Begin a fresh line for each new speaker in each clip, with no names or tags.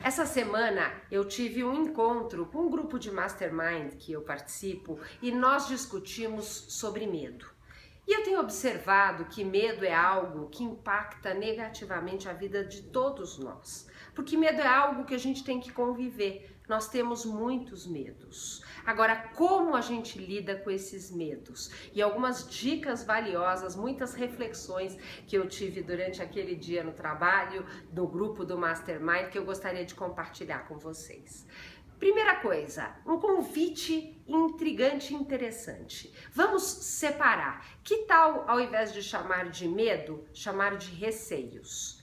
Essa semana eu tive um encontro com um grupo de mastermind que eu participo e nós discutimos sobre medo. E eu tenho observado que medo é algo que impacta negativamente a vida de todos nós, porque medo é algo que a gente tem que conviver. Nós temos muitos medos. Agora, como a gente lida com esses medos? E algumas dicas valiosas, muitas reflexões que eu tive durante aquele dia no trabalho, do grupo do Mastermind, que eu gostaria de compartilhar com vocês. Primeira coisa, um convite intrigante e interessante. Vamos separar. Que tal, ao invés de chamar de medo, chamar de receios?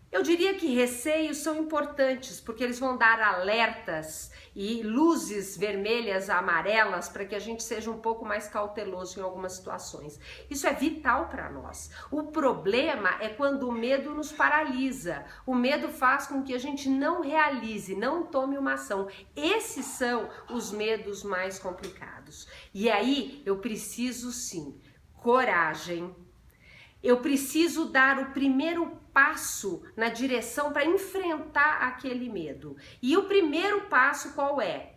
Eu diria que receios são importantes porque eles vão dar alertas e luzes vermelhas, amarelas para que a gente seja um pouco mais cauteloso em algumas situações. Isso é vital para nós. O problema é quando o medo nos paralisa. O medo faz com que a gente não realize, não tome uma ação. Esses são os medos mais complicados. E aí eu preciso sim, coragem. Eu preciso dar o primeiro passo na direção para enfrentar aquele medo. E o primeiro passo qual é?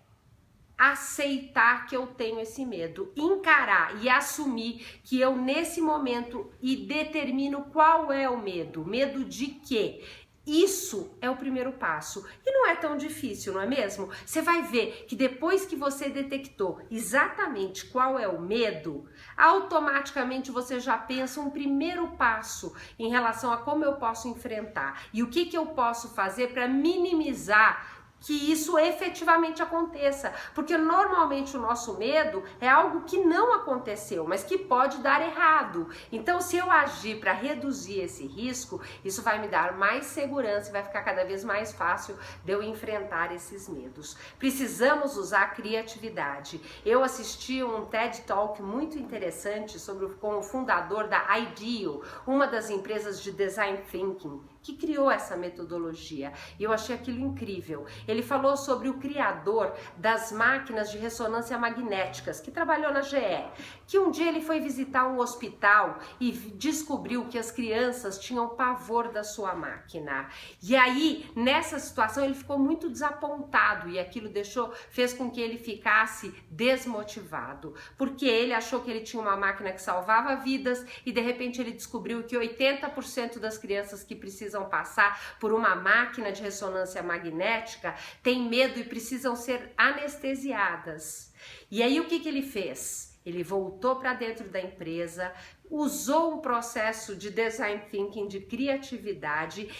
Aceitar que eu tenho esse medo, encarar e assumir que eu nesse momento determino qual é o medo. Medo de quê? Isso é o primeiro passo e não é tão difícil, não é mesmo? Você vai ver que depois que você detectou exatamente qual é o medo, automaticamente você já pensa um primeiro passo em relação a como eu posso enfrentar e o que eu posso fazer para minimizar que isso efetivamente aconteça, porque normalmente o nosso medo é algo que não aconteceu, mas que pode dar errado. Então, se eu agir para reduzir esse risco, isso vai me dar mais segurança e vai ficar cada vez mais fácil de eu enfrentar esses medos. Precisamos usar a criatividade. Eu assisti um TED Talk muito interessante com o fundador da IDEO, uma das empresas de Design Thinking, que criou essa metodologia. E eu achei aquilo incrível. Ele falou sobre o criador das máquinas de ressonância magnéticas, que trabalhou na GE, que um dia ele foi visitar um hospital e descobriu que as crianças tinham pavor da sua máquina. E aí, nessa situação, ele ficou muito desapontado e aquilo fez com que ele ficasse desmotivado, porque ele achou que ele tinha uma máquina que salvava vidas e de repente ele descobriu que 80% das crianças que precisam passar por uma máquina de ressonância magnética têm medo e precisam ser anestesiadas. E aí o que ele fez? Ele voltou para dentro da empresa, usou um processo de design thinking, de criatividade,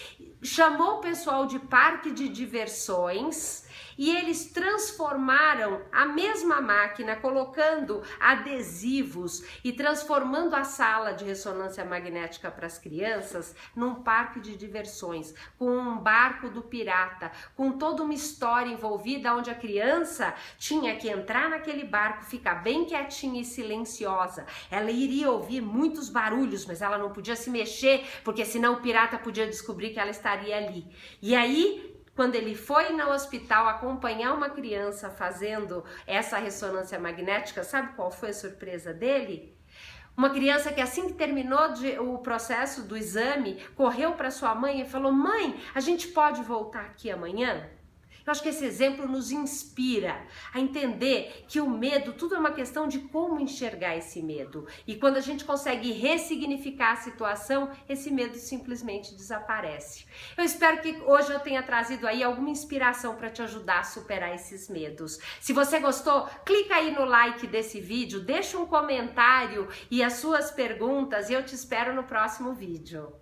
chamou o pessoal de parque de diversões e eles transformaram a mesma máquina, colocando adesivos e transformando a sala de ressonância magnética para as crianças num parque de diversões, com um barco do pirata, com toda uma história envolvida onde a criança tinha que entrar naquele barco, ficar bem quietinha e silenciosa. Ela iria ouvir muitos barulhos, mas ela não podia se mexer, porque senão o pirata podia descobrir que ela estaria ali. E aí, quando ele foi no hospital acompanhar uma criança fazendo essa ressonância magnética, sabe qual foi a surpresa dele? Uma criança que assim que terminou o processo do exame, correu para sua mãe e falou: "Mãe, a gente pode voltar aqui amanhã?" Eu acho que esse exemplo nos inspira a entender que o medo, tudo é uma questão de como enxergar esse medo. E quando a gente consegue ressignificar a situação, esse medo simplesmente desaparece. Eu espero que hoje eu tenha trazido aí alguma inspiração para te ajudar a superar esses medos. Se você gostou, clica aí no like desse vídeo, deixa um comentário e as suas perguntas e eu te espero no próximo vídeo.